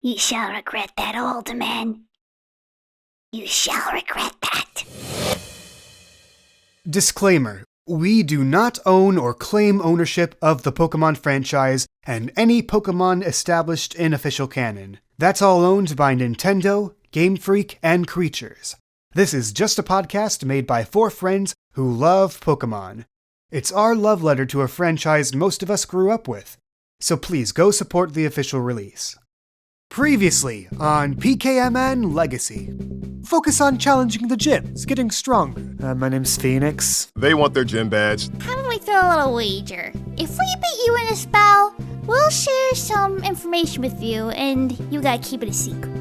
You shall regret that, old man. You shall regret that. Disclaimer. We do not own or claim ownership of the Pokemon franchise and any Pokemon established in official canon. That's all owned by Nintendo, Game Freak, and Creatures. This is just a podcast made by 4 friends who love Pokemon. It's our love letter to a franchise most of us grew up with, so please go support the official release. Previously on PKMN Legacy. Focus on challenging the gyms, getting stronger. My name's Phoenix. They want their gym badge. How about we throw a little wager? If we beat you in a spell, we'll share some information with you, and you gotta keep it a secret.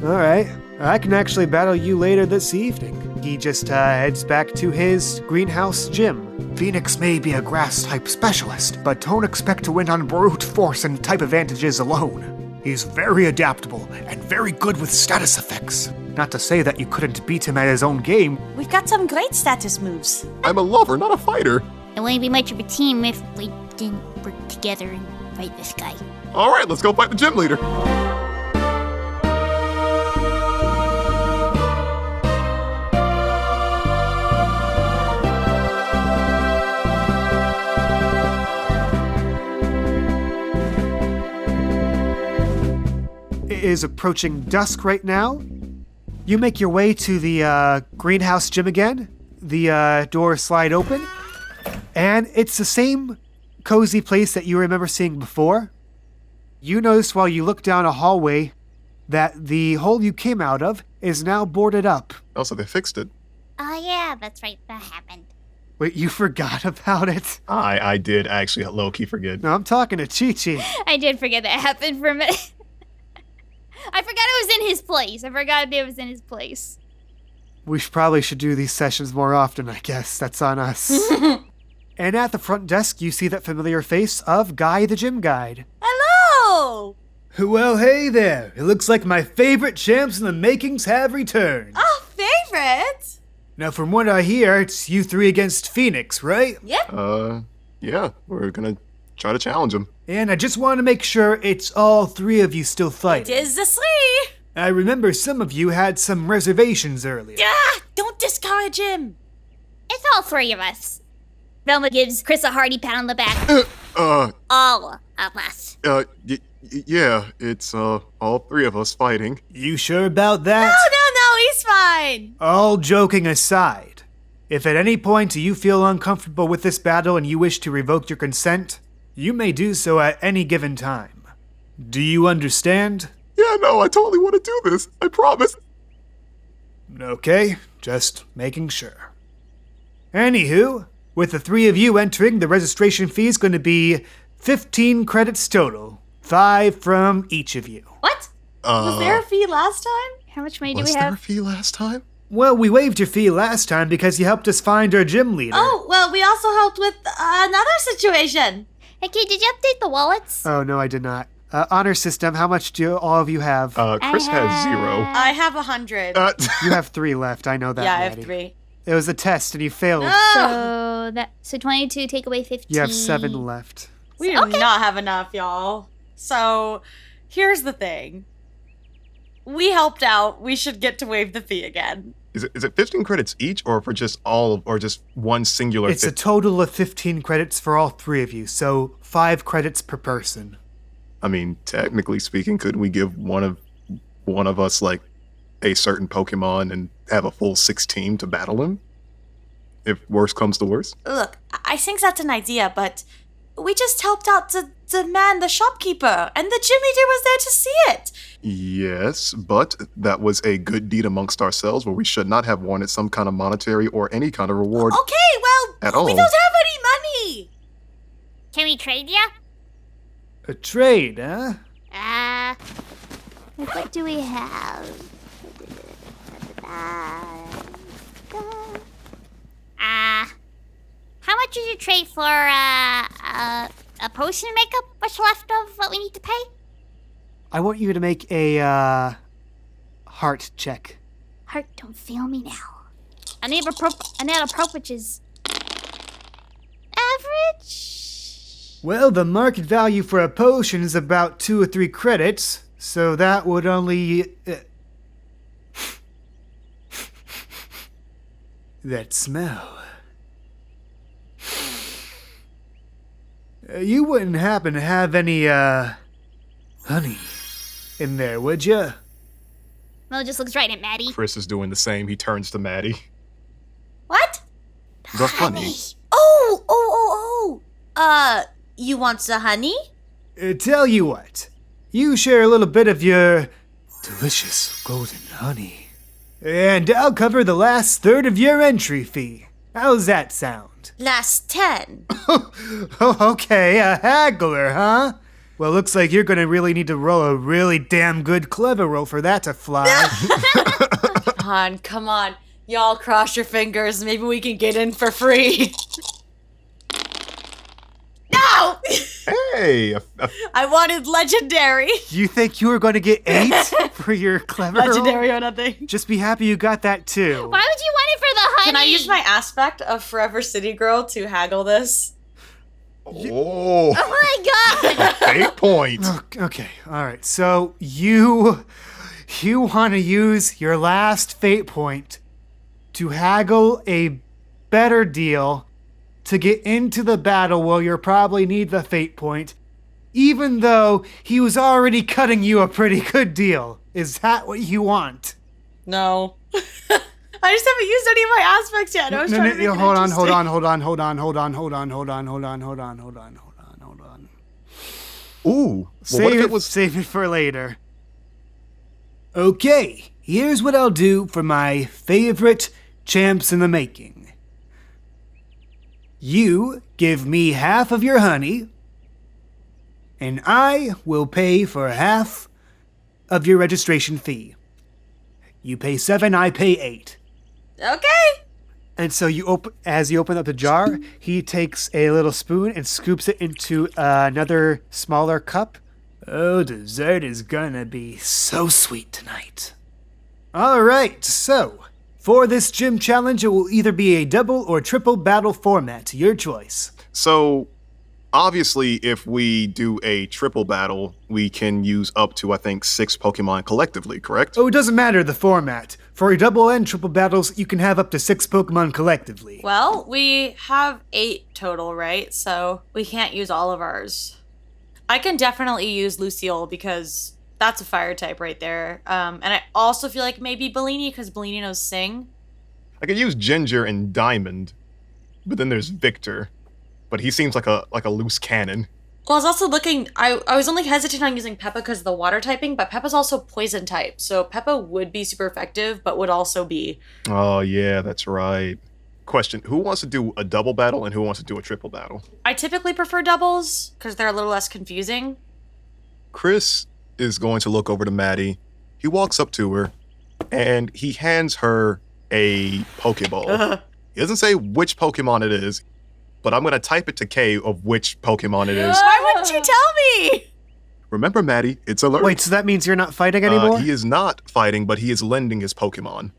Alright, I can actually battle you later this evening. He just heads back to his greenhouse gym. Phoenix may be a grass-type specialist, but don't expect to win on brute force and type advantages alone. He's very adaptable and very good with status effects. Not to say that you couldn't beat him at his own game. We've got some great status moves. I'm a lover, not a fighter. It wouldn't be much of a team if we didn't work together and fight this guy. All right, let's go fight the gym leader. It is approaching dusk right now. You make your way to the greenhouse gym again. The doors slide open, and it's the same cozy place that you remember seeing before. You notice while you look down a hallway that the hole you came out of is now boarded up. Oh, so they fixed it. Oh yeah, that's right, that happened. Wait, you forgot about it? I did actually low-key forget. No, I'm talking to Chi-Chi. I did forget that happened for a minute. I forgot it was in his place. We probably should do these sessions more often, I guess. That's on us. And at the front desk, you see that familiar face of Guy the Gym Guide. Hello! Well, hey there. It looks like my favorite champs in the makings have returned. Oh, favorite? Now, from what I hear, it's you 3 against Phoenix, right? Yep. Yeah, we're gonna try to challenge him. And I just want to make sure it's all 3 of you still It fighting. is the three. I remember some of you had some reservations earlier. Ah, don't discourage him. It's all 3 of us. Velma gives Chris a hearty pat on the back. All of us. Yeah, it's, all 3 of us fighting. You sure about that? No, he's fine. All joking aside, if at any point you feel uncomfortable with this battle and you wish to revoke your consent, you may do so at any given time. Do you understand? Yeah, no, I totally want to do this. I promise. Okay, just making sure. Anywho, with the 3 of you entering, the registration fee is going to be 15 credits total. 5 from each of you. What? Was there a fee last time? How much money do Was we there a have? fee last time? Well, we waived your fee last time because you helped us find our gym leader. Oh, well, we also helped with another situation. Hey, Kate, did you update the wallets? Oh, no, I did not. Honor system, how much do all of you have? Chris has 0. I have 100. You have 3 left, I know that yeah, I already. have 3. It was a test and you failed. No! So 22 take away 15. You have 7 left. We do not have enough, y'all. So, here's the thing. We helped out. We should get to waive the fee again. Is it 15 credits each, or for just all, or just one singular? It's a total of 15 credits for all 3 of you, so 5 credits per person. I mean, technically speaking, couldn't we give one of us like a certain Pokemon and have a full 6 team to battle him? If worse comes to worse. Look, I think that's an idea, but we just helped out the man, the shopkeeper, and the gym leader was there to see it. Yes, but that was a good deed amongst ourselves where we should not have wanted some kind of monetary or any kind of reward. Okay, well, At all. we don't have any money. Can we trade ya? A trade, huh? What do we have? How much did you trade for, a potion to make up what's left of what we need to pay? I want you to make a, heart check. Heart, don't fail me now. I need a prop which is average. Well, the market value for a potion is about 2 or 3 credits, So that would only... that smell. You wouldn't happen to have any, honey in there, would you? Mo just looks right at Maddie. Chris is doing the same. He turns to Maddie. What? The honey. You want some honey? Tell you what, you share a little bit of your delicious golden honey, and I'll cover the last third of your entry fee. How's that sound? Last 10. Oh, okay, a haggler, huh? Well, looks like you're gonna really need to roll a really damn good clever roll for that to fly. Come on. Y'all cross your fingers. Maybe we can get in for free. No! Hey! I wanted legendary. You think you were gonna get 8 for your clever roll? Legendary or nothing. Just be happy you got that too. Why would you want it for the honey? Can I use my aspect of Forever City Girl to haggle this? Oh! Oh my god! 8 points. Okay, alright, so you want to use your last fate point to haggle a better deal to get into the battle where you'll probably need the fate point, even though he was already cutting you a pretty good deal. Is that what you want? No. I just haven't used any of my aspects yet. I was trying to make it hold on. Ooh. Well, what if it was... Save it for later. Okay, here's what I'll do for my favorite champs in the making. You give me half of your honey, and I will pay for half of your registration fee. You pay 7, I pay 8. Okay. And so as you open up the jar, he takes a little spoon and scoops it into another smaller cup. Oh, dessert is gonna be so sweet tonight. All right, so for this gym challenge, it will either be a double or triple battle format, your choice. So, obviously, if we do a triple battle, we can use up to, I think, 6 Pokemon collectively, correct? Oh, it doesn't matter the format. For a double and triple battles, you can have up to 6 Pokemon collectively. Well, we have 8 total, right? So we can't use all of ours. I can definitely use Lucille because that's a fire type right there. And I also feel like maybe Bellini because Bellini knows Sing. I could use Ginger and Diamond, but then there's Victor. But he seems like a loose cannon. Well, I was also looking, I was only hesitant on using Peppa because of the water typing, but Peppa's also poison type. So Peppa would be super effective, but would also be... Oh, yeah, that's right. Question, who wants to do a double battle and who wants to do a triple battle? I typically prefer doubles because they're a little less confusing. Chris is going to look over to Maddie. He walks up to her, and he hands her a Pokeball. He doesn't say which Pokemon it is, but I'm going to type it to Kay of which Pokemon it is. Why wouldn't you tell me? Remember, Maddie, it's alert. Wait, so that means you're not fighting anymore? He is not fighting, but he is lending his Pokemon.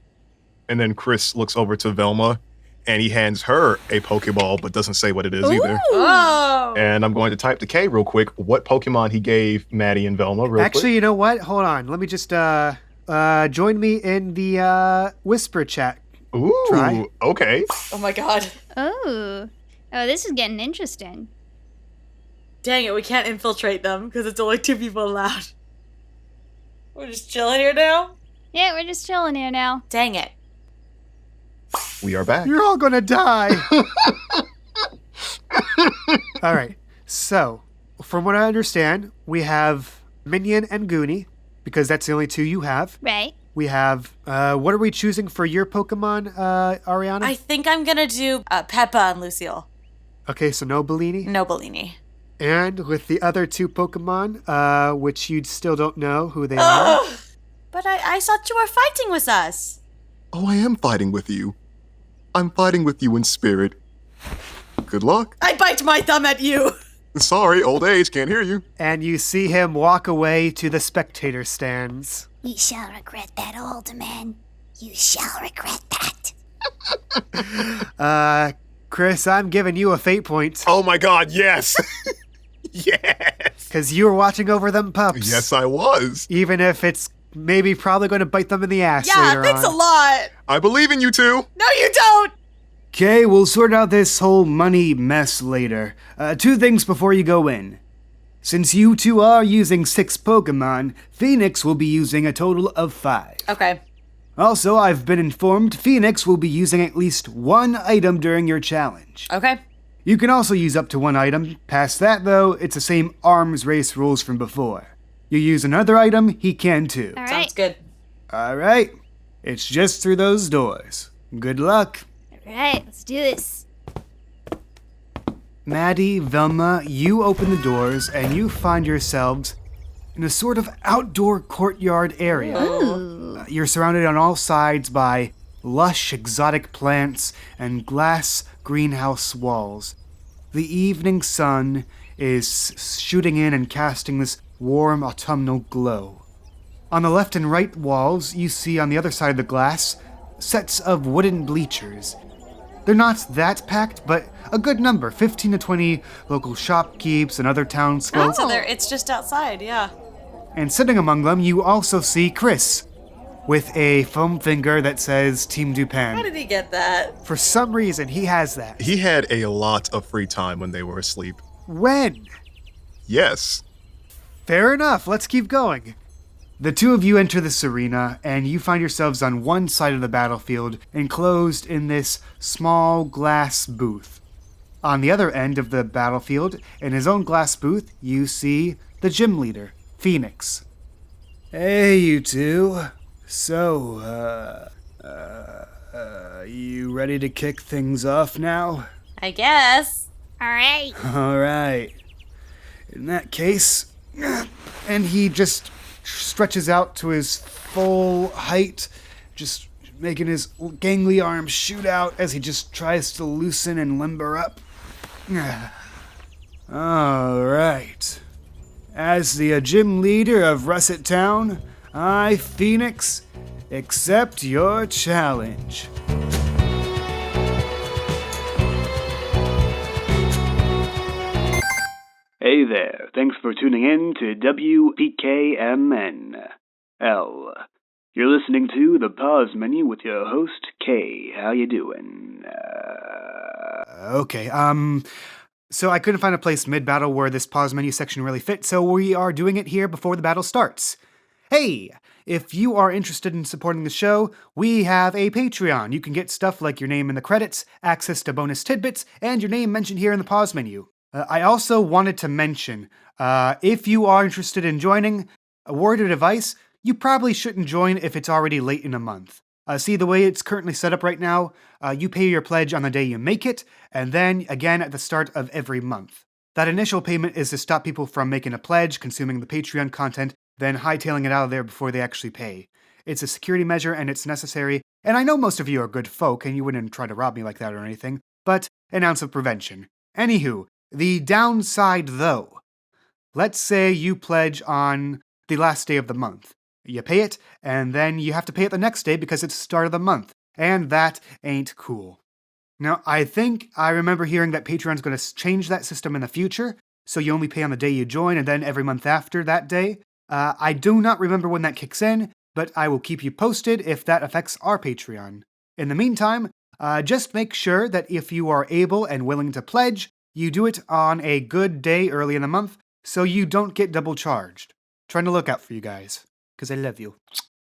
And then Chris looks over to Velma, and he hands her a Pokeball, but doesn't say what it is either. Oh. And I'm going to type to Kay real quick what Pokemon he gave Maddie and Velma real Actually, quick. you know what? Hold on. Let me just join me in the whisper chat. Ooh, Try. Okay. Oh my god. Oh, this is getting interesting. Dang it, we can't infiltrate them because it's only 2 people allowed. We're just chilling here now? Yeah, we're just chilling here now. Dang it. We are back. You're all gonna die. All right. So, from what I understand, we have Minion and Goonie, because that's the only 2 you have. Right. We have, what are we choosing for your Pokemon, Ariana? I think I'm gonna do Peppa and Lucille. Okay, so no Bellini. No Bellini. And with the other 2 Pokemon, which you still don't know who they are. But I thought you were fighting with us. Oh, I am fighting with you. I'm fighting with you in spirit. Good luck. I bite my thumb at you. Sorry, old age, can't hear you. And you see him walk away to the spectator stands. You shall regret that, old man. You shall regret that. Chris, I'm giving you a fate point. Oh my god, yes! Yes. Because you were watching over them pups. Yes, I was. Even if it's maybe probably going to bite them in the ass later Yeah, thanks on. a lot. I believe in you two. No, you don't. Okay, we'll sort out this whole money mess later. 2 things before you go in. Since you two are using 6 Pokemon, Phoenix will be using a total of 5. Okay. Also, I've been informed Phoenix will be using at least 1 item during your challenge. Okay. You can also use up to 1 item. Past that, though, it's the same arms race rules from before. You use another item, he can too. All right. Sounds good. Alright, it's just through those doors. Good luck. All right, let's do this. Maddie, Velma, you open the doors and you find yourselves in a sort of outdoor courtyard area. You're surrounded on all sides by lush exotic plants and glass greenhouse walls. The evening sun is shooting in and casting this warm autumnal glow. On the left and right walls, you see on the other side of the glass sets of wooden bleachers. They're not that packed, but a good number, 15 to 20 local shopkeepes and other townsfolk. So it's just outside, yeah. And sitting among them, you also see Chris, with a foam finger that says Team How Dupin. did he get that? For some reason, he has that. He had a lot of free time when they were asleep. When? Yes. Fair enough, let's keep going. The 2 of you enter this arena, and you find yourselves on one side of the battlefield, enclosed in this small glass booth. On the other end of the battlefield, in his own glass booth, you see the gym leader, Phoenix. Hey, you 2. So, you ready to kick things off now? I guess. All right. Alright. In that case, and he just stretches out to his full height, just making his gangly arms shoot out as he just tries to loosen and limber up. Alright. As the gym leader of Russet Town, I, Phoenix, accept your challenge. Hey there, thanks for tuning in to WPKMN. You're listening to the pause menu with your host, Kay. How you doing? So I couldn't find a place mid-battle where this pause menu section really fits, so we are doing it here before the battle starts. Hey, if you are interested in supporting the show, we have a Patreon. You can get stuff like your name in the credits, access to bonus tidbits, and your name mentioned here in the pause menu. I also wanted to mention, if you are interested in joining, a word of advice, you probably shouldn't join if it's already late in a month. See, the way it's currently set up right now, you pay your pledge on the day you make it, and then again at the start of every month. That initial payment is to stop people from making a pledge, consuming the Patreon content, then hightailing it out of there before they actually pay. It's a security measure and it's necessary, and I know most of you are good folk and you wouldn't try to rob me like that or anything, but an ounce of prevention. Anywho, the downside though. Let's say you pledge on the last day of the month. You pay it, and then you have to pay it the next day because it's the start of the month, and that ain't cool. Now, I think I remember hearing that Patreon's going to change that system in the future, so you only pay on the day you join and then every month after that day. I do not remember when that kicks in, but I will keep you posted if that affects our Patreon. In the meantime, just make sure that if you are able and willing to pledge, you do it on a good day early in the month so you don't get double charged. Trying to look out for you guys, because I love you.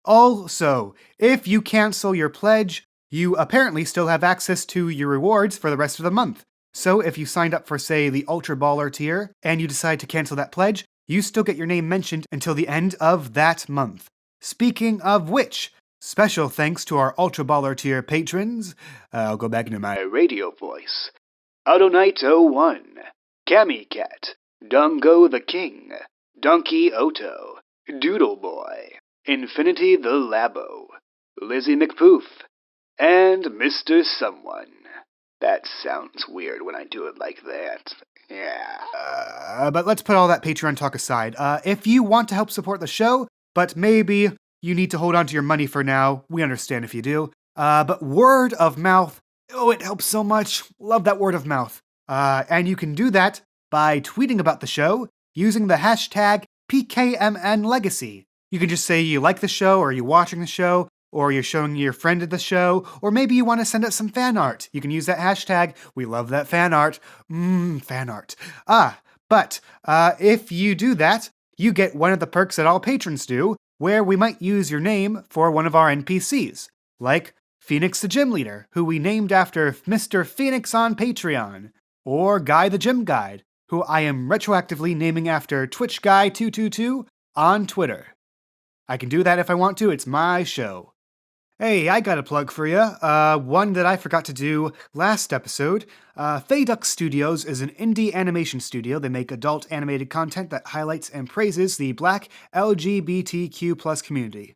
Also, if you cancel your pledge, you apparently still have access to your rewards for the rest of the month. So if you signed up for, say, the Ultra Baller tier, and you decide to cancel that pledge, you still get your name mentioned until the end of that month. Speaking of which, special thanks to our Ultra Baller tier patrons. I'll go back into my radio voice. Autoknight01, Cammy Cat, Dungo the King, Donkey Oto, Doodle Boy, Infinity the Labo, Lizzie McPoof, and Mr. Someone. That sounds weird when I do it like that. Yeah. But let's put all that Patreon talk aside. If you want to help support the show, but maybe you need to hold on to your money for now, we understand if you do. But word of mouth, oh, it helps so much. Love that word of mouth. And you can do that by tweeting about the show using the hashtag PKMNLegacy. You can just say you like the show, or you're watching the show, or you're showing your friend the show, or maybe you want to send us some fan art. You can use that hashtag. We love that fan art. Fan art. But if you do that, you get one of the perks that all patrons do, where we might use your name for one of our NPCs, like Phoenix the Gym Leader, who we named after Mr. Phoenix on Patreon, or Guy the Gym Guide, who I am retroactively naming after Twitch Guy 222 on Twitter. I can do that if I want to, it's my show. Hey, I got a plug for you. One that I forgot to do last episode. Fayduck Studios is an indie animation studio. They make adult animated content that highlights and praises the Black LGBTQ+ community.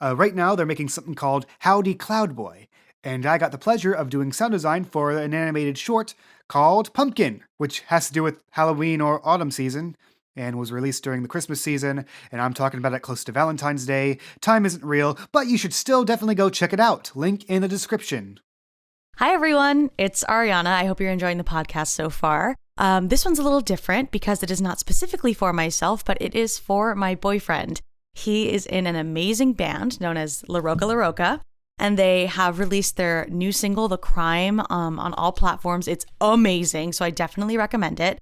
Right now, they're making something called Howdy Cloudboy, and I got the pleasure of doing sound design for an animated short called Pumpkin, which has to do with Halloween or autumn season, and was released during the Christmas season, and I'm talking about it close to Valentine's Day. Time isn't real, but you should still definitely go check it out. Link in the description. Hi, everyone. It's Ariana. I hope you're enjoying the podcast so far. This one's a little different because it is not specifically for myself, but it is for my boyfriend. He is in an amazing band known as Laroca Laroca, and they have released their new single, The Crime, on all platforms. It's amazing, so I definitely recommend it.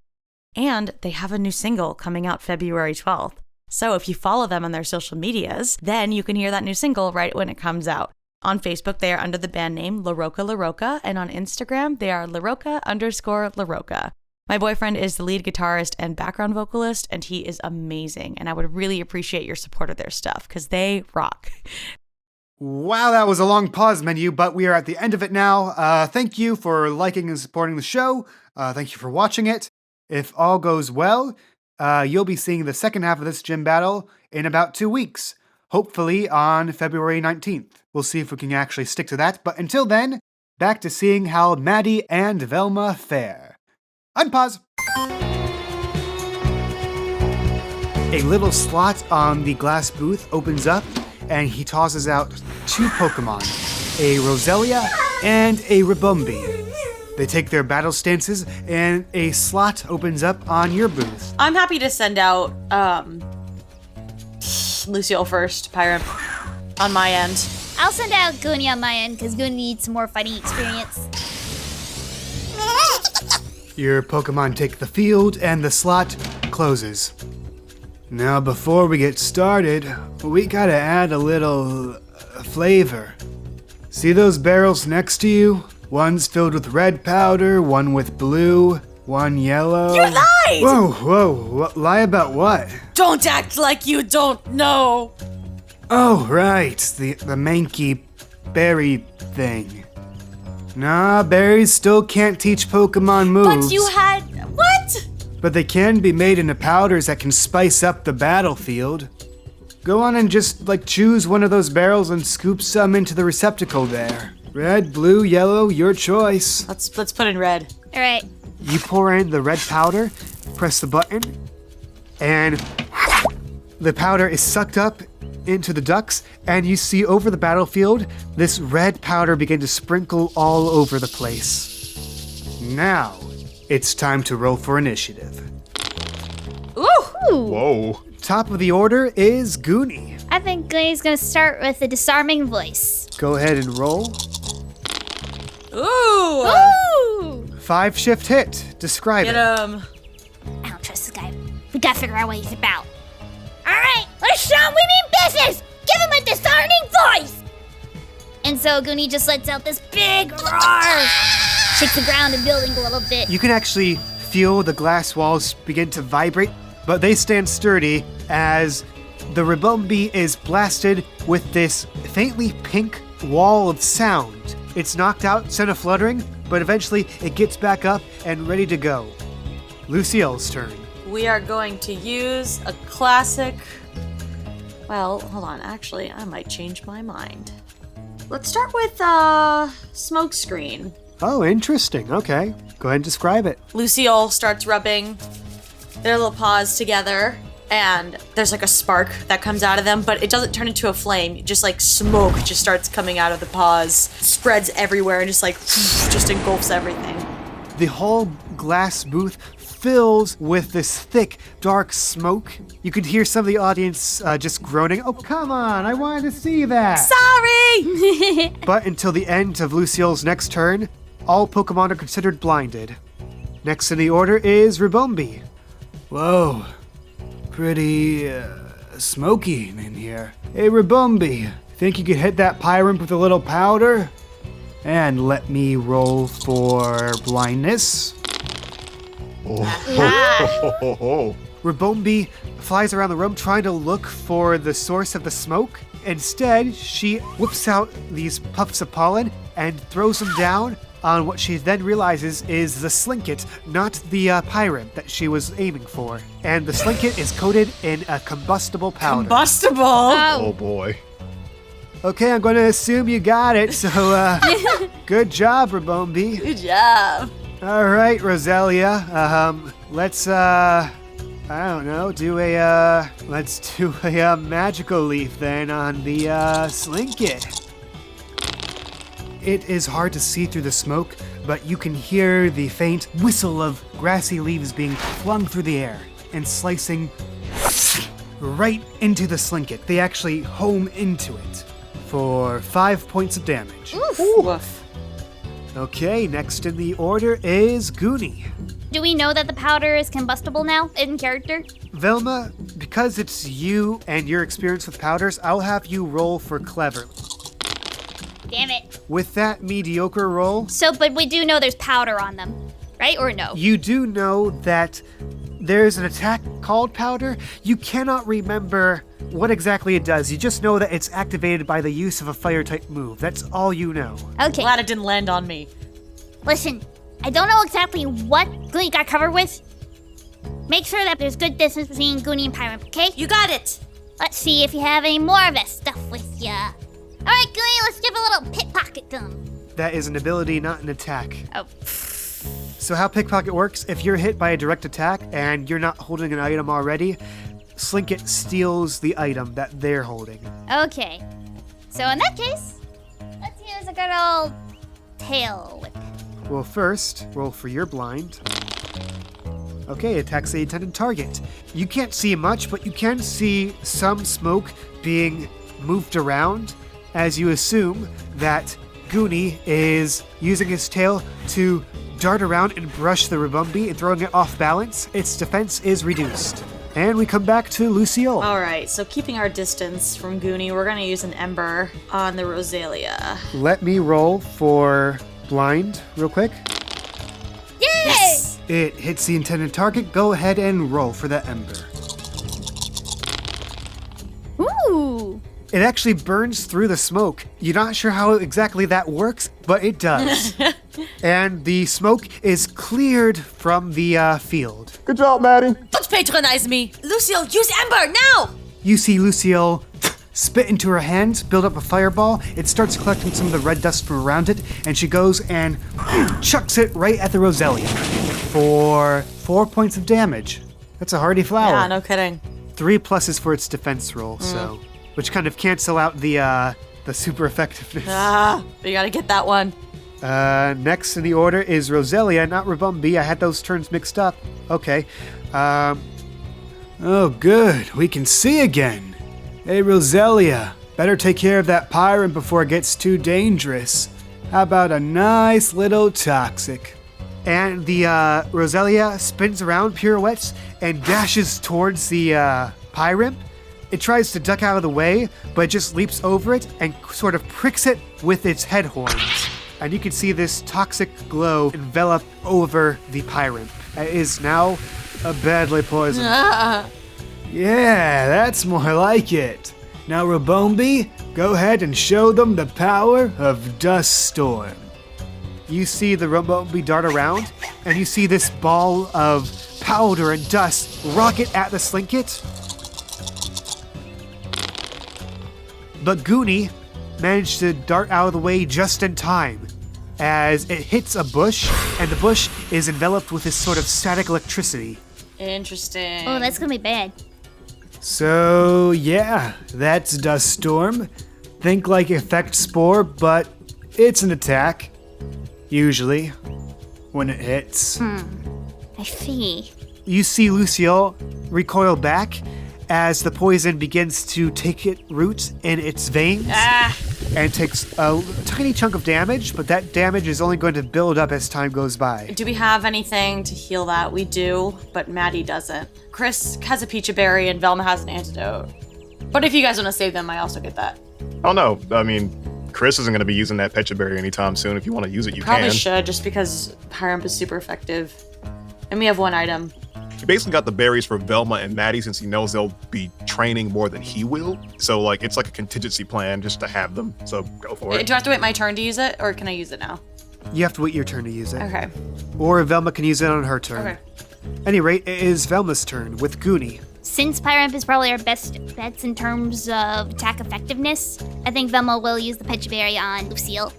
And they have a new single coming out February 12th. So if you follow them on their social medias, then you can hear that new single right when it comes out. On Facebook, they are under the band name Laroca Laroca, and on Instagram, they are Laroca_Laroca. My boyfriend is the lead guitarist and background vocalist, and he is amazing. And I would really appreciate your support of their stuff, because they rock. Wow, that was a long pause menu, but we are at the end of it now. Thank you for liking and supporting the show. Thank you for watching it. If all goes well, you'll be seeing the second half of this gym battle in about 2 weeks, hopefully on February 19th. We'll see if we can actually stick to that, but until then, back to seeing how Maddie and Velma fare. Unpause! A little slot on the glass booth opens up, and he tosses out 2 Pokemon, a Roselia and a Ribombee. They take their battle stances, and a slot opens up on your booth. I'm happy to send out Lucille first, Pyram, on my end. I'll send out Goonie on my end, because Goonie needs some more fighting experience. Your Pokemon take the field, and the slot closes. Now, before we get started, we gotta add a little flavor. See those barrels next to you? One's filled with red powder, one with blue, one yellow. You lied! Whoa, lie about what? Don't act like you don't know! Oh, right, the manky berry thing. Nah, berries still can't teach Pokemon moves. But you had... What? But they can be made into powders that can spice up the battlefield. Go on and just, choose one of those barrels and scoop some into the receptacle there. Red, blue, yellow, your choice. Let's put in red. All right. You pour in the red powder, press the button, and the powder is sucked up into the ducts, and you see over the battlefield, this red powder begin to sprinkle all over the place. Now, it's time to roll for initiative. Ooh! Whoa. Top of the order is Goonie. I think Goonie's gonna start with a disarming voice. Go ahead and roll. Ooh! Ooh! 5 shift hit. Describe Get it. him. I don't trust this guy. We gotta figure out what he's about. All right, let's show him we mean business. Give him a disarming voice. And so Goonie just lets out this big roar. Shakes the ground and building a little bit. You can actually feel the glass walls begin to vibrate, but they stand sturdy as the Ribombee is blasted with this faintly pink wall of sound. It's knocked out, sent a fluttering, but eventually it gets back up and ready to go. Lucille's turn. We are going to use a classic... Well, hold on. Actually, I might change my mind. Let's start with, Smokescreen. Oh, interesting. Okay. Go ahead and describe it. Lucille starts rubbing their little paws together, and there's a spark that comes out of them, but it doesn't turn into a flame. Just smoke just starts coming out of the paws, spreads everywhere, and just engulfs everything. The whole glass booth fills with this thick, dark smoke. You could hear some of the audience just groaning, "Oh, come on, I wanted to see that." Sorry! But until the end of Lucille's next turn, all Pokemon are considered blinded. Next in the order is Ribombi. Whoa, pretty smoky in here. Hey, Ribombi, think you could hit that Pyramp with a little powder? And let me roll for blindness. Oh. Ribombi flies around the room trying to look for the source of the smoke. Instead, she whips out these puffs of pollen and throws them down on what she then realizes is the Slinket, not the Pyramp that she was aiming for. And the Slinket is coated in a combustible powder. Combustible? Oh boy. Okay, I'm going to assume you got it, so good job, Ribombi. Good job. All right, Roselia, let's, I don't know, let's do a magical leaf then on the Slinket. It is hard to see through the smoke, but you can hear the faint whistle of grassy leaves being flung through the air and slicing right into the Slinket. They actually home into it for 5 points of damage. Woof. Okay, next in the order is Goonie. Do we know that the powder is combustible now in character? Velma, because it's you and your experience with powders, I'll have you roll for clever. Damn it. With that mediocre roll, But we do know there's powder on them, right? Or no? you do know that there's an attack called powder. You cannot remember what exactly it does. You just know that it's activated by the use of a fire-type move. That's all you know. Okay. Glad it didn't land on me. Listen, I don't know exactly what Goonie got covered with. Make sure that there's good distance between Goonie and Pyramp, okay? You got it. Let's see if you have any more of that stuff with ya. Alright, Goonie, let's give a little pickpocket to him. That is an ability, not an attack. Oh. So how pickpocket works, if you're hit by a direct attack and you're not holding an item already, Slinket steals the item that they're holding. Okay. So in that case, let's use a good old tail whip. Well, first, roll for your blind. Okay, attacks the intended target. You can't see much, but you can see some smoke being moved around as you assume that Goonie is using his tail to dart around and brush the Ribombi and throwing it off balance. Its defense is reduced. And we come back to Lucille. All right, so keeping our distance from Goonie, we're going to use an Ember on the Roselia. Let me roll for blind real quick. Yay! It hits the intended target. Go ahead and roll for the Ember. Ooh. It actually burns through the smoke. You're not sure how exactly that works, but it does. And the smoke is cleared from the field. Good job, Maddie. Don't patronize me. Lucille, use Ember now! You see Lucille spit into her hands, build up a fireball. It starts collecting some of the red dust from around it, and she goes and chucks it right at the Roselia for 4 points of damage. That's a hardy flower. Yeah, no kidding. 3 pluses for its defense roll, so which kind of cancel out the super effectiveness. But you gotta get that one. Next in the order is Roselia, not Ribombi. I had those turns mixed up. Okay. Oh, good. We can see again. Hey, Roselia, better take care of that Pyramp before it gets too dangerous. How about a nice little toxic? And the Roselia spins around, pirouettes, and dashes towards the Pyramp. It tries to duck out of the way, but it just leaps over it and sort of pricks it with its head horns. And you can see this toxic glow envelop over the Pyramp. It is now a badly poisoned. Yeah, that's more like it. Now, Ribombi, go ahead and show them the power of Dust Storm. You see the Ribombi dart around, and you see this ball of powder and dust rocket at the Slinket. But Goonie managed to dart out of the way just in time as it hits a bush, and the bush is enveloped with this sort of static electricity. Interesting. Oh, that's gonna be bad. So, yeah, that's Dust Storm. Think like Effect Spore, but it's an attack. Usually, when it hits. I I see. You see Lucille recoil back as the poison begins to take it root in its veins and takes a tiny chunk of damage, but that damage is only going to build up as time goes by. Do we have anything to heal that? We do, but Maddie doesn't. Chris has a peachy berry and Velma has an antidote. But if you guys want to save them, I also get that. Oh no, I mean, Chris isn't going to be using that Pecha Berry anytime soon. If you want to use it, you Probably can. should, just because Pyramp is super effective. And we have one item. He basically got the berries for Velma and Maddie since he knows they'll be training more than he will. So, like, it's like a contingency plan just to have them. So, go for it. Do I have to wait my turn to use it, or can I use it now? You have to wait your turn to use it. Okay. Or Velma can use it on her turn. Okay. Any rate, it is Velma's turn with Goonie. Since Pyramp is probably our best bets in terms of attack effectiveness, I think Velma will use the Pecha Berry on Lucille.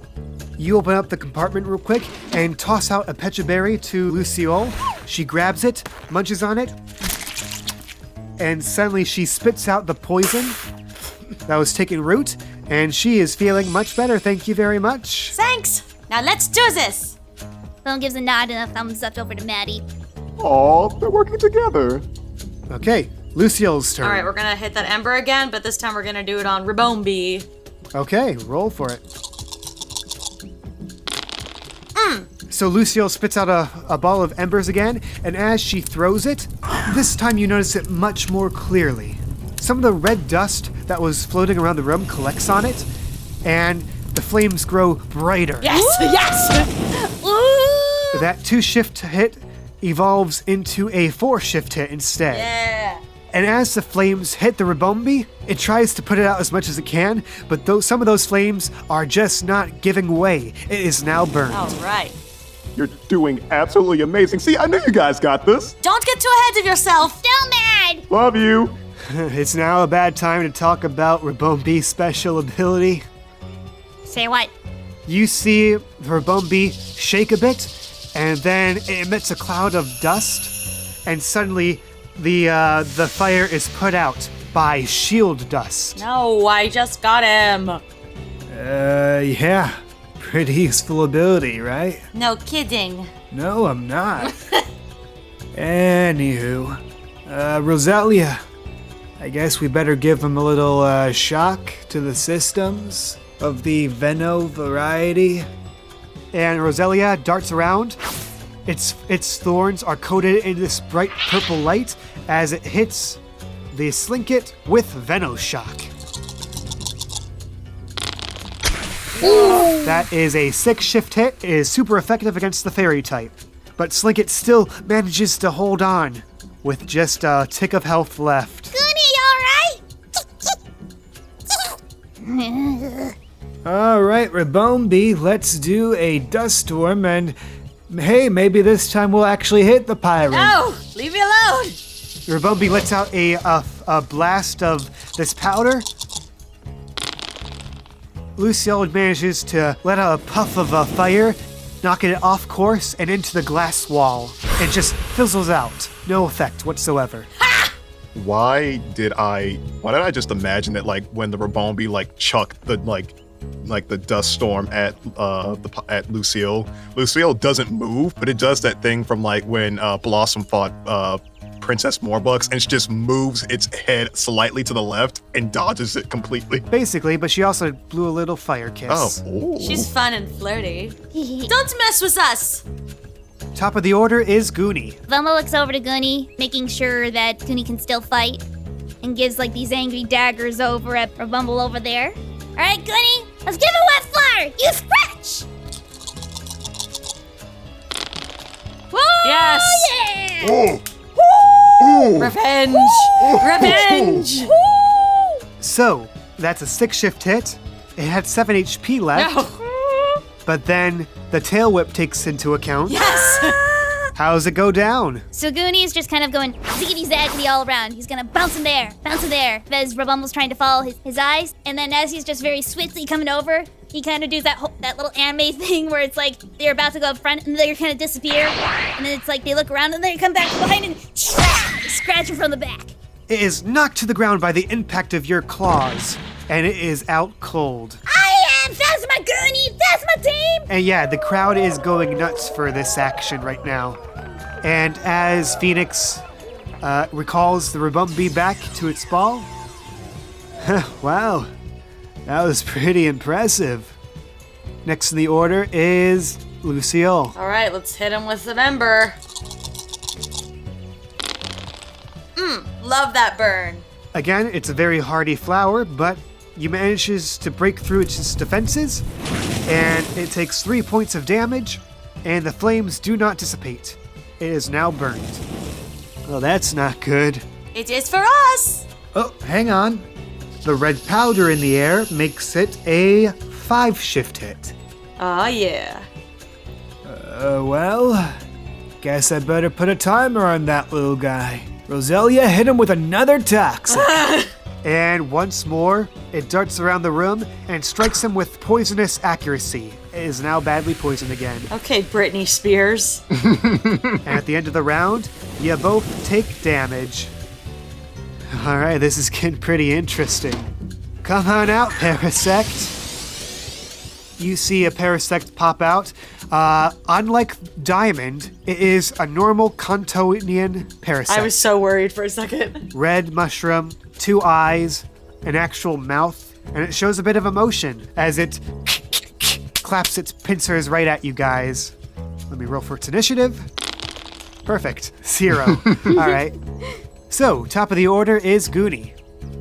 You open up the compartment real quick and toss out a Pecha Berry to Lucille. She grabs it, munches on it, and suddenly she spits out the poison that was taking root, and she is feeling much better, thank you very much. Thanks! Now let's do this! Velma gives a nod and a thumbs up over to Maddie. Aw, they're working together. Okay, Lucille's turn. All right, we're gonna hit that ember again, but this time we're gonna do it on Rabombi. Okay, roll for it. So Lucille spits out a ball of embers again, and as she throws it, this time you notice it much more clearly. Some of the red dust that was floating around the room collects on it, and the flames grow brighter. Yes! Yes! Ooh! That 2-shift hit evolves into a 4-shift hit instead. Yeah! And as the flames hit the Rabombi, it tries to put it out as much as it can, but some of those flames are just not giving way. It is now burned. All right. You're doing absolutely amazing. See, I knew you guys got this. Don't get too ahead of yourself! Still mad! Love you. It's now a bad time to talk about Rabombi's special ability. Say what? You see the Rabombi shake a bit, and then it emits a cloud of dust, and suddenly the fire is put out by shield dust. No, I just got him. Yeah. Pretty useful ability, right? No kidding. No, I'm not. Anywho, Rosalia, I guess we better give him a little shock to the systems of the Veno variety. And Rosalia darts around. Its thorns are coated in this bright purple light as it hits the Slinket with Veno shock. That is a 6-shift hit. It is super effective against the fairy type. But Slinket still manages to hold on with just a tick of health left. Goonie, Alright, Rabombi, let's do a dust storm and hey, maybe this time we'll actually hit the pirate. No! Leave me alone! Rabombi lets out a blast of this powder. Lucille manages to let out a puff of fire, knocking it off course and into the glass wall. It just fizzles out. No effect whatsoever. Why did I just imagine that, like, when the Rabombi like chucked the like the dust storm at Lucille doesn't move, but it does that thing from like when Blossom fought Princess Morbucks, and it just moves its head slightly to the left and dodges it completely. Basically, but she also blew a little fire kiss. Oh, ooh. She's fun and flirty. Don't mess with us! Top of the order is Goonie. Velma looks over to Goonie, making sure that Goonie can still fight, and gives like these angry daggers over at Rabumble over there. All right, Goonie, let's give it wet flour. You scratch. Whoa, Yes. Yeah. Ooh. Ooh. Revenge! Revenge! So, that's a 6-shift hit. It had 7 HP left, No! but then the tail whip takes into account. Yes! How's it go down? So Goonie's just kind of going ziggity zaggity all around. He's gonna bounce in there, as Rabumble's trying to follow his eyes. And then as he's just very swiftly coming over, he kind of does that little anime thing where it's like they're about to go up front and they kind of disappear. And then it's like they look around and they come back behind and scratch him from the back. It is knocked to the ground by the impact of your claws, and it is out cold. That's my Goonie! That's my team! And yeah, the crowd is going nuts for this action right now. And as Phoenix recalls the Rabumbi back to its ball, wow, that was pretty impressive. Next in the order is Lucille. All right, let's hit him with some ember. Love that burn. Again, it's a very hardy flower, but you manages to break through its defenses, and it takes 3 points of damage, and the flames do not dissipate. It is now burned. Well, that's not good. It is for us. Oh, hang on. The red powder in the air makes it a 5 shift hit. Oh, yeah. Well, guess I better put a timer on that little guy. Roselia, hit him with another toxic. And once more, it darts around the room and strikes him with poisonous accuracy. It is now badly poisoned again. Okay, Britney Spears. And at the end of the round, you both take damage. All right, this is getting pretty interesting. Come on out, Parasect. You see a Parasect pop out. Unlike Diamond, it is a normal Cantonian Parasect. I was so worried for a second. Red mushroom, 2 eyes, an actual mouth, and it shows a bit of emotion as it claps its pincers right at you guys. Let me roll for its initiative. Perfect. 0. All right. So, top of the order is Goonie.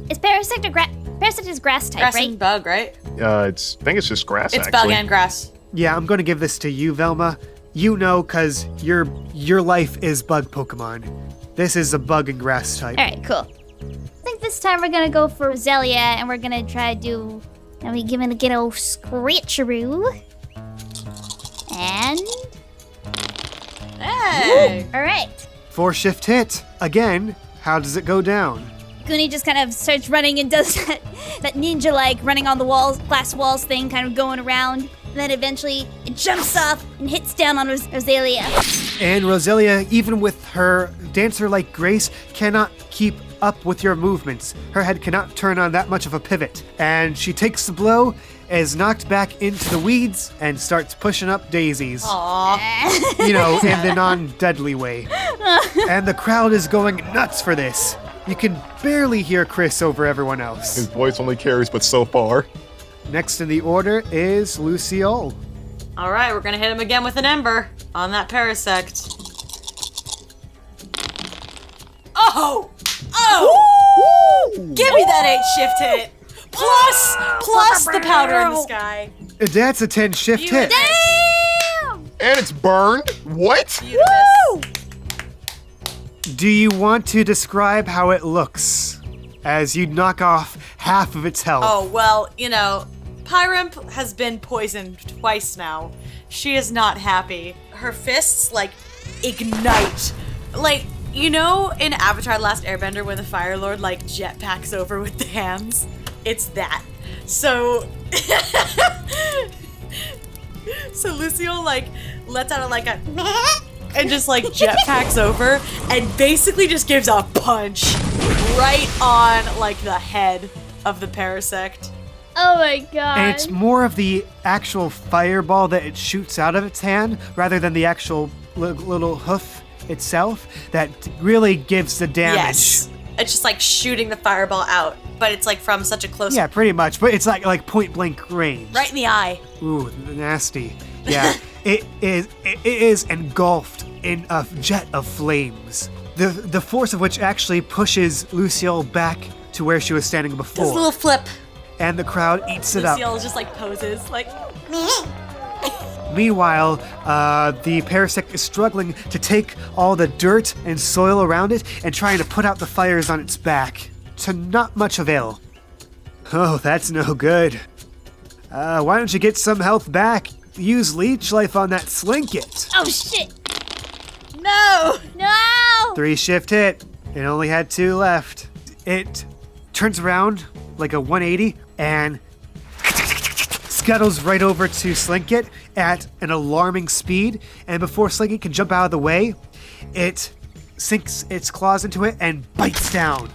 Is Parasect Parasect is grass type, Grass right? and bug, right? I think it's just grass, It's actually. bug and grass. Yeah, I'm going to give this to you, Velma. You know, because your life is bug Pokemon. This is a bug and grass type. All right, cool. I think this time we're gonna go for Roselia, and we're gonna try to do. And we give it a good old scratcheroo. And Hey! all right, 4 shift hit. Again, how does it go down? Goonie just kind of starts running and does that ninja-like running on the walls, glass walls thing, kind of going around. And then eventually it jumps off and hits down on Roselia. And Roselia, even with her dancer-like grace, cannot keep up with your movements. Her head cannot turn on that much of a pivot. And she takes the blow, is knocked back into the weeds, and starts pushing up daisies. Aw. You know, in the non-deadly way. And the crowd is going nuts for this. You can barely hear Chris over everyone else. His voice only carries but so far. Next in the order is Lucille. All right, we're gonna hit him again with an ember on that Parasect. Oh! Oh! Give me that 8 shift hit. Plus the powder in the sky. That's a 10 shift hit. Damn! And it's burned? What? Beautiful. Do you want to describe how it looks as you knock off half of its health? Oh, well, you know, Pyramp has been poisoned twice now. She is not happy. Her fists, like, ignite. Like, you know in Avatar The Last Airbender when the Fire Lord, like, jetpacks over with the hands? It's that. So... so Lucille, like, lets out like a... and just, like, jetpacks over and basically just gives a punch right on, like, the head of the Parasect. Oh my god. And it's more of the actual fireball that it shoots out of its hand rather than the actual little hoof itself that really gives the damage. Yes. It's just like shooting the fireball out, but it's like from such a close... Yeah, pretty much, but it's like point blank range. Right in the eye. Ooh, nasty. Yeah, it is engulfed in a jet of flames. The force of which actually pushes Lucille back to where she was standing before. This little flip. And the crowd eats it up. Lucille just like poses, like... Meanwhile, the Parasect is struggling to take all the dirt and soil around it and trying to put out the fires on its back, to not much avail. Oh, that's no good. Why don't you get some health back? Use Leech Life on that Slinket. Oh shit! No! No! 3 shift hit. It only had 2 left. It turns around like a 180 and scuttles right over to Slinket at an alarming speed, and before Slinket can jump out of the way, it sinks its claws into it and bites down.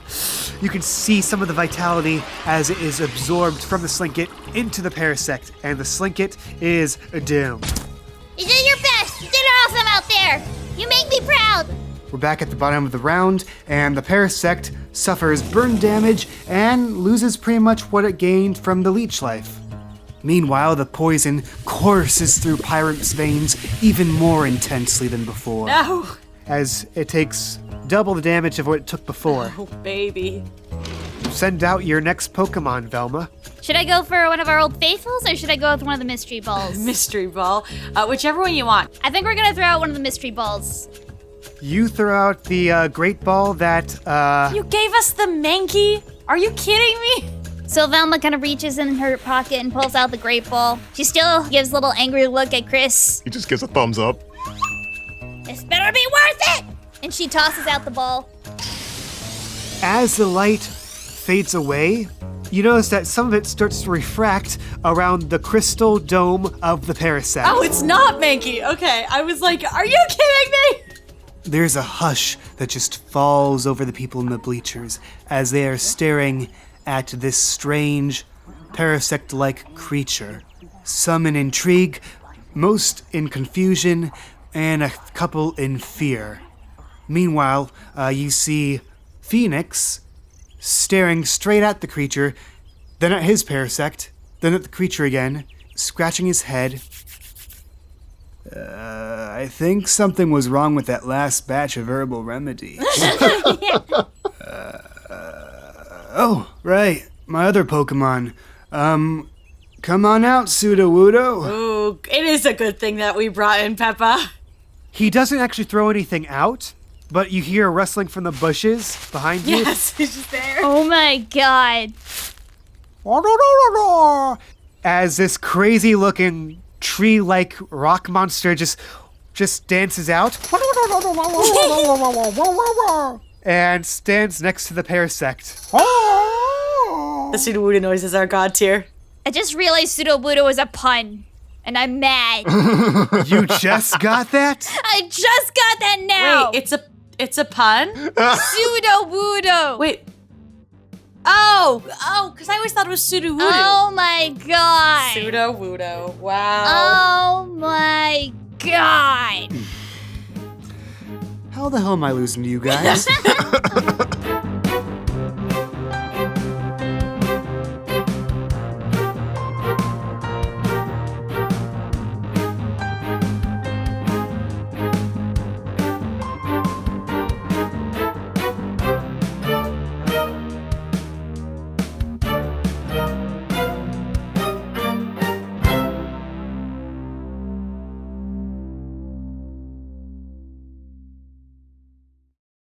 You can see some of the vitality as it is absorbed from the Slinket into the Parasect, and the Slinket is doomed. You did your best! You did awesome out there! You make me proud. We're back at the bottom of the round, and the Parasect suffers burn damage and loses pretty much what it gained from the leech life. Meanwhile, the poison courses through Pyram's veins even more intensely than before, No. as it takes double the damage of what it took before. Oh, baby. Send out your next Pokemon, Velma. Should I go for one of our old faithfuls, or should I go with one of the mystery balls? Mystery ball. Whichever one you want. I think we're gonna throw out one of the mystery balls. You throw out the Great Ball that, You gave us the Mankey? Are you kidding me? So Velma kind of reaches in her pocket and pulls out the great ball. She still gives a little angry look at Chris. He just gives a thumbs up. This better be worth it! And she tosses out the ball. as the light fades away, you notice that some of it starts to refract around the crystal dome of the Parasect. Oh, it's not Mankey. Okay, I was like, are you kidding me? There's a hush that just falls over the people in the bleachers as they are staring at this strange, parasect-like creature. Some in intrigue, most in confusion, and a couple in fear. Meanwhile, you see Phoenix staring straight at the creature, then at his parasect, then at the creature again, scratching his head. I think something was wrong with that last batch of herbal remedies. Oh, right, my other Pokemon. Come on out, Sudowoodo. Ooh, it is a good thing that we brought in Peppa. He doesn't actually throw anything out, but you hear a rustling from the bushes behind you. Yes, he's just there. Oh my god. As this crazy-looking tree-like rock monster just dances out and stands next to the Parasect. The Sudowoodo noises are god tier. I just realized Sudowoodo was a pun, and I'm mad. You just got that? I just got that now. Wait, it's a pun? Sudowoodo. Wait. Oh, because I always thought it was Sudowoodo. Oh my god. Sudowoodo. Wow. Oh my god. How the hell am I losing to you guys?